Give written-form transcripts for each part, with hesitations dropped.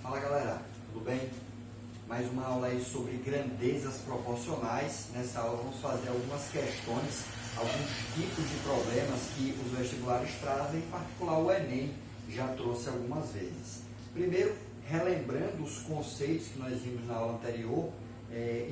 Fala galera, tudo bem? Mais uma aula aí sobre grandezas proporcionais. Nessa aula vamos fazer algumas questões, alguns tipos de problemas que os vestibulares trazem, em particular o Enem já trouxe algumas vezes. Primeiro, relembrando os conceitos que nós vimos na aula anterior,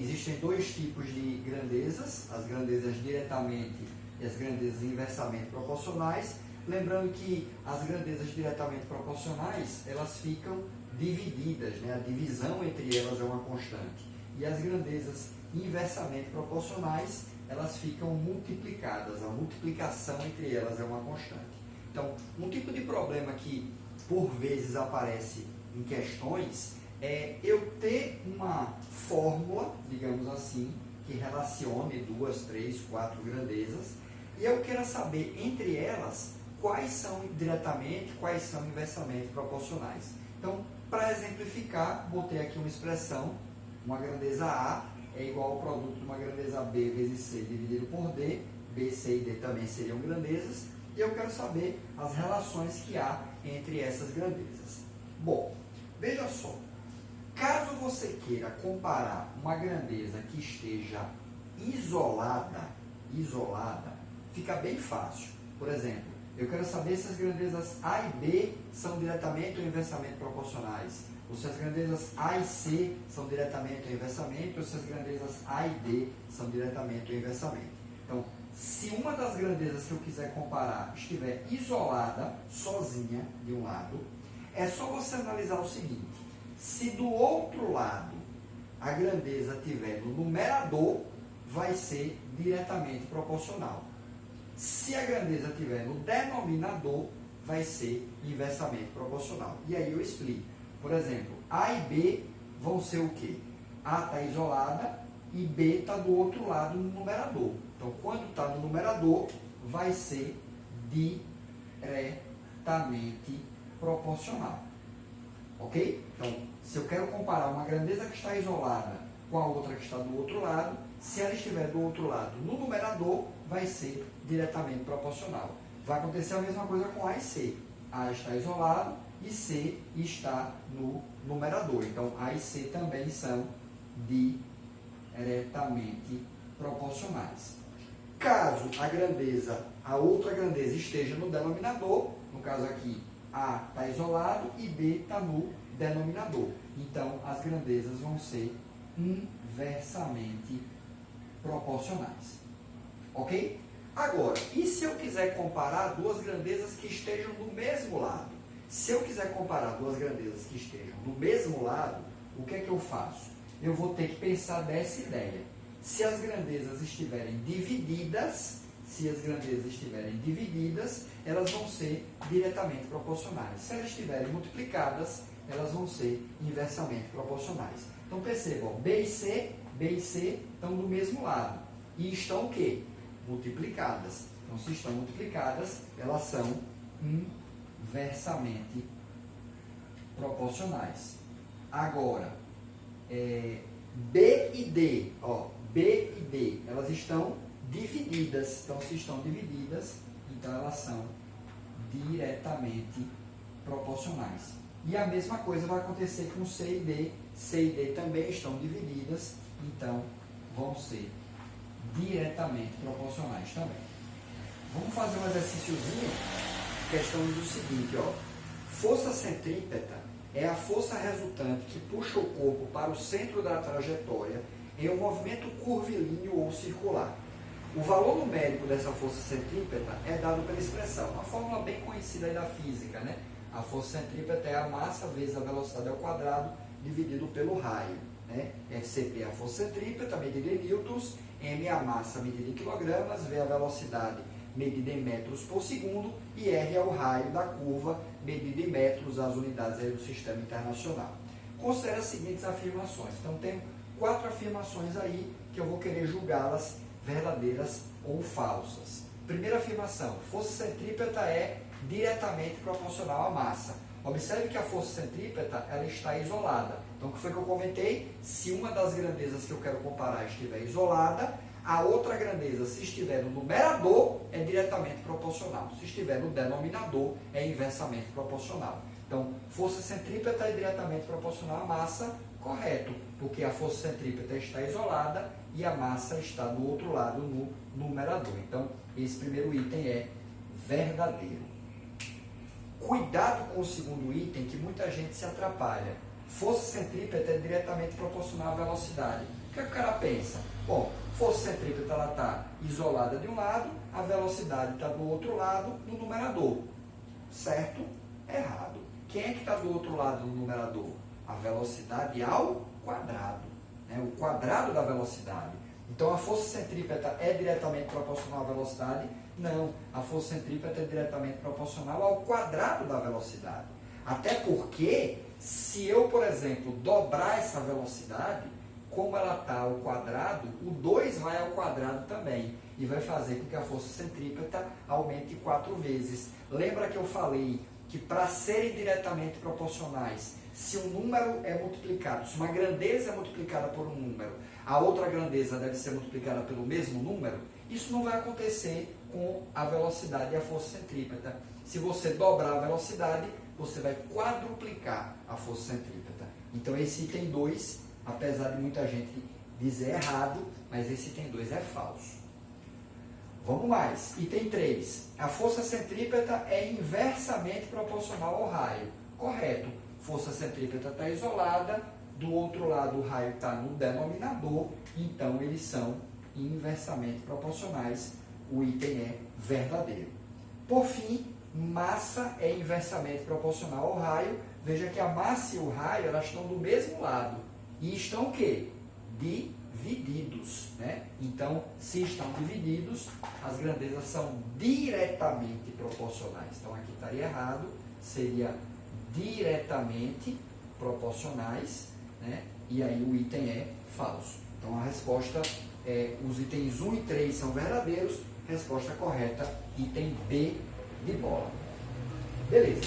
existem dois tipos de grandezas, as grandezas diretamente e as grandezas inversamente proporcionais. Lembrando que as grandezas diretamente proporcionais, elas ficam divididas, né? A divisão entre elas é uma constante. E as grandezas inversamente proporcionais, elas ficam multiplicadas, a multiplicação entre elas é uma constante. Então, um tipo de problema que por vezes aparece em questões é eu ter uma fórmula, digamos assim, que relacione 2, 3, 4 grandezas, e eu queira saber entre elas quais são diretamente, quais são inversamente proporcionais. Então, para exemplificar, botei aqui uma expressão, uma grandeza A é igual ao produto de uma grandeza B vezes C dividido por D, B, C e D também seriam grandezas, e eu quero saber as relações que há entre essas grandezas. Bom, veja só, caso você queira comparar uma grandeza que esteja isolada, fica bem fácil. Por exemplo, eu quero saber se as grandezas A e B são diretamente ou inversamente proporcionais, ou se as grandezas A e C são diretamente ou inversamente, ou se as grandezas A e D são diretamente ou inversamente. Então, se uma das grandezas que eu quiser comparar estiver isolada, sozinha, de um lado, é só você analisar o seguinte: se do outro lado a grandeza estiver no numerador, vai ser diretamente proporcional. Se a grandeza estiver no denominador, vai ser inversamente proporcional. E aí eu explico. Por exemplo, A e B vão ser o quê? A está isolada e B está do outro lado no numerador. Então, quando está no numerador, vai ser diretamente proporcional. Ok? Então, se eu quero comparar uma grandeza que está isolada com a outra que está do outro lado, se ela estiver do outro lado no numerador, vai ser diretamente proporcional. Vai acontecer a mesma coisa com A e C. A está isolado e C está no numerador. Então, A e C também são diretamente proporcionais. Caso a outra grandeza esteja no denominador, no caso aqui, A está isolado e B está no denominador. Então, as grandezas vão ser inversamente proporcionais. Ok? Agora, e se eu quiser comparar duas grandezas que estejam do mesmo lado? Se eu quiser comparar duas grandezas que estejam do mesmo lado, o que é que eu faço? Eu vou ter que pensar dessa ideia. Se as grandezas estiverem divididas, elas vão ser diretamente proporcionais. Se elas estiverem multiplicadas, elas vão ser inversamente proporcionais. Então percebam, B e C estão do mesmo lado. E estão o quê? Multiplicadas. Então, se estão multiplicadas, elas são inversamente proporcionais. Agora, B e D, elas estão divididas. Então, se estão divididas, então elas são diretamente proporcionais. E a mesma coisa vai acontecer com C e D. C e D também estão divididas, então vão ser diretamente proporcionais também. Vamos fazer um exercíciozinho, questão do seguinte, força centrípeta é a força resultante que puxa o corpo para o centro da trajetória em um movimento curvilíneo ou circular. O valor numérico dessa força centrípeta é dado pela expressão, uma fórmula bem conhecida aí da física, né? A força centrípeta é a massa vezes a velocidade ao quadrado dividido pelo raio, né? FCP é a força centrípeta, medida em newtons, M é a massa medida em quilogramas, V é a velocidade medida em metros por segundo e R é o raio da curva medida em metros, as unidades aí do sistema internacional. Considere as seguintes afirmações. Então, tenho 4 afirmações aí que eu vou querer julgá-las verdadeiras ou falsas. Primeira afirmação, força centrípeta é diretamente proporcional à massa. Observe que a força centrípeta ela está isolada. Então, o que foi que eu comentei? Se uma das grandezas que eu quero comparar estiver isolada, a outra grandeza, se estiver no numerador, é diretamente proporcional. Se estiver no denominador, é inversamente proporcional. Então, força centrípeta é diretamente proporcional à massa, correto, porque a força centrípeta está isolada e a massa está do outro lado no numerador. Então, esse primeiro item é verdadeiro. Cuidado com o segundo item, que muita gente se atrapalha. Força centrípeta é diretamente proporcional à velocidade. O que o cara pensa? Bom, força centrípeta está isolada de um lado, a velocidade está do outro lado no numerador. Certo? Errado. Quem é que está do outro lado no numerador? A velocidade ao quadrado. Né? O quadrado da velocidade. Então, a força centrípeta é diretamente proporcional à velocidade? Não. A força centrípeta é diretamente proporcional ao quadrado da velocidade. Até porque, se eu, por exemplo, dobrar essa velocidade, como ela está ao quadrado, o 2 vai ao quadrado também. E vai fazer com que a força centrípeta aumente 4 vezes. Lembra que eu falei que para serem diretamente proporcionais, se um número é multiplicado, se uma grandeza é multiplicada por um número, a outra grandeza deve ser multiplicada pelo mesmo número? Isso não vai acontecer com a velocidade e a força centrípeta. Se você dobrar a velocidade, você vai quadruplicar a força centrípeta. Então esse item 2, apesar de muita gente dizer errado, mas esse item 2 é falso. Vamos mais. Item 3. A força centrípeta é inversamente proporcional ao raio. Correto. Força centrípeta está isolada, do outro lado o raio está no denominador, então eles são inversamente proporcionais. O item é verdadeiro. Por fim, massa é inversamente proporcional ao raio. Veja que a massa e o raio elas estão do mesmo lado. E estão o quê? Divididos. Né? Então, se estão divididos, as grandezas são diretamente proporcionais. Então, aqui estaria errado, seria diretamente proporcionais, né? E aí o item é falso. Então, a resposta é, os itens 1 e 3 são verdadeiros, resposta correta, item B de bola. Beleza.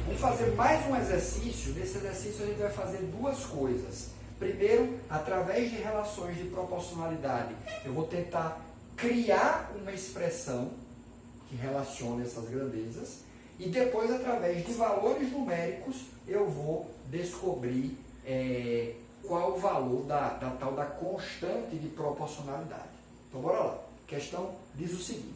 Vamos fazer mais um exercício. Nesse exercício a gente vai fazer duas coisas. Primeiro, através de relações de proporcionalidade, eu vou tentar criar uma expressão que relacione essas grandezas e depois, através de valores numéricos, eu vou descobrir qual o valor da tal da constante de proporcionalidade. Então, bora lá. A questão diz o seguinte: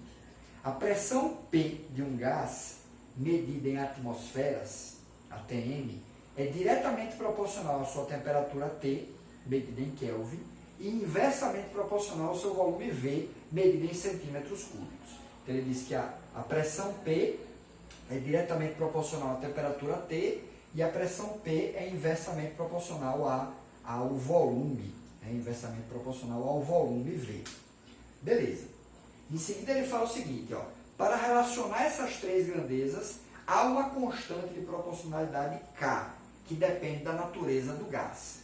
a pressão P de um gás, medida em atmosferas, ATM, é diretamente proporcional à sua temperatura T, medida em Kelvin, e inversamente proporcional ao seu volume V, medida em centímetros cúbicos. Então, ele diz que a pressão P é diretamente proporcional à temperatura T e a pressão P é inversamente proporcional ao volume, inversamente proporcional ao volume V. Beleza. Em seguida, ele fala o seguinte, ó, para relacionar essas três grandezas, há uma constante de proporcionalidade K, que depende da natureza do gás.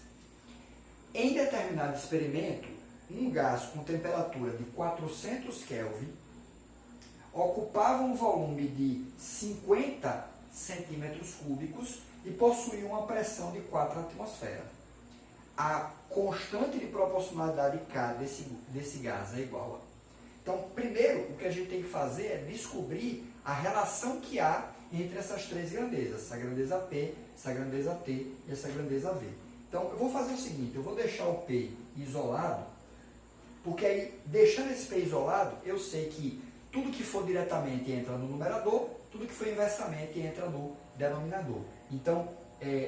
Em determinado experimento, um gás com temperatura de 400 Kelvin ocupava um volume de 50 centímetros cúbicos e possuía uma pressão de 4 atmosferas. A constante de proporcionalidade K desse gás é igual a... Então, primeiro, o que a gente tem que fazer é descobrir a relação que há entre essas três grandezas, essa grandeza P, essa grandeza T e essa grandeza V. Então, eu vou fazer o seguinte, eu vou deixar o P isolado, porque aí, deixando esse P isolado, eu sei que tudo que for diretamente entra no numerador, tudo que for inversamente entra no denominador. Então,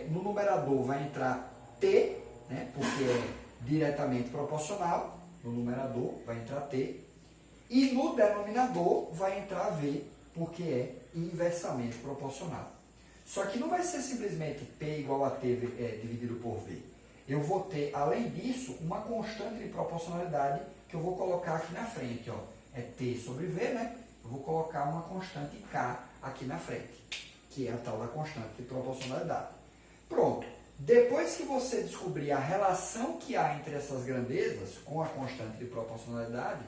no numerador vai entrar T, né, porque é diretamente proporcional, no numerador vai entrar T, e no denominador vai entrar V, porque é inversamente proporcional. Só que não vai ser simplesmente P igual a T dividido por V. Eu vou ter, além disso, uma constante de proporcionalidade que eu vou colocar aqui na frente. Ó. É T sobre V, né? Eu vou colocar uma constante K aqui na frente, que é a tal da constante de proporcionalidade. Pronto. Depois que você descobrir a relação que há entre essas grandezas com a constante de proporcionalidade,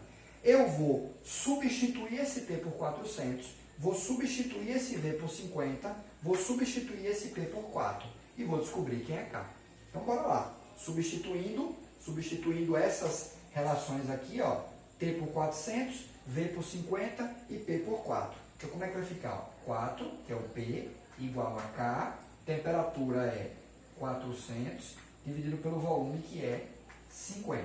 eu vou substituir esse T por 400, vou substituir esse V por 50, vou substituir esse P por 4 e vou descobrir quem é K. Então, bora lá. Substituindo essas relações aqui, ó, T por 400, V por 50 e P por 4. Então, como é que vai ficar? 4, que é o P, igual a K, temperatura é 400, dividido pelo volume, que é 50.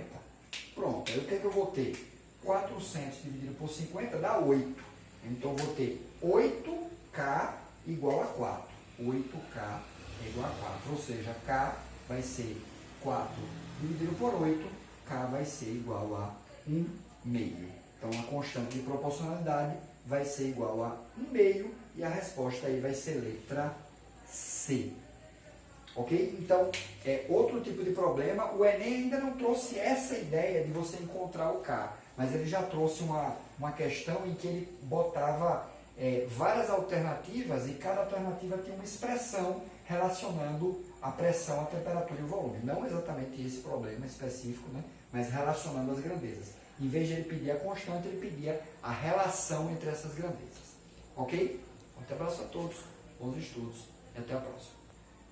Pronto, aí o que é que eu vou ter? 400 dividido por 50 dá 8. Então, eu vou ter 8K igual a 4. 8K igual a 4. Ou seja, K vai ser 4 dividido por 8, K vai ser igual a 1/2. Então, a constante de proporcionalidade vai ser igual a 1/2 e a resposta aí vai ser letra C. Ok? Então, é outro tipo de problema. O Enem ainda não trouxe essa ideia de você encontrar o K, mas ele já trouxe uma questão em que ele botava várias alternativas e cada alternativa tinha uma expressão relacionando a pressão, a temperatura e o volume. Não exatamente esse problema específico, né? Mas relacionando as grandezas. Em vez de ele pedir a constante, ele pedia a relação entre essas grandezas. Ok? Um abraço a todos, bons estudos e até a próxima.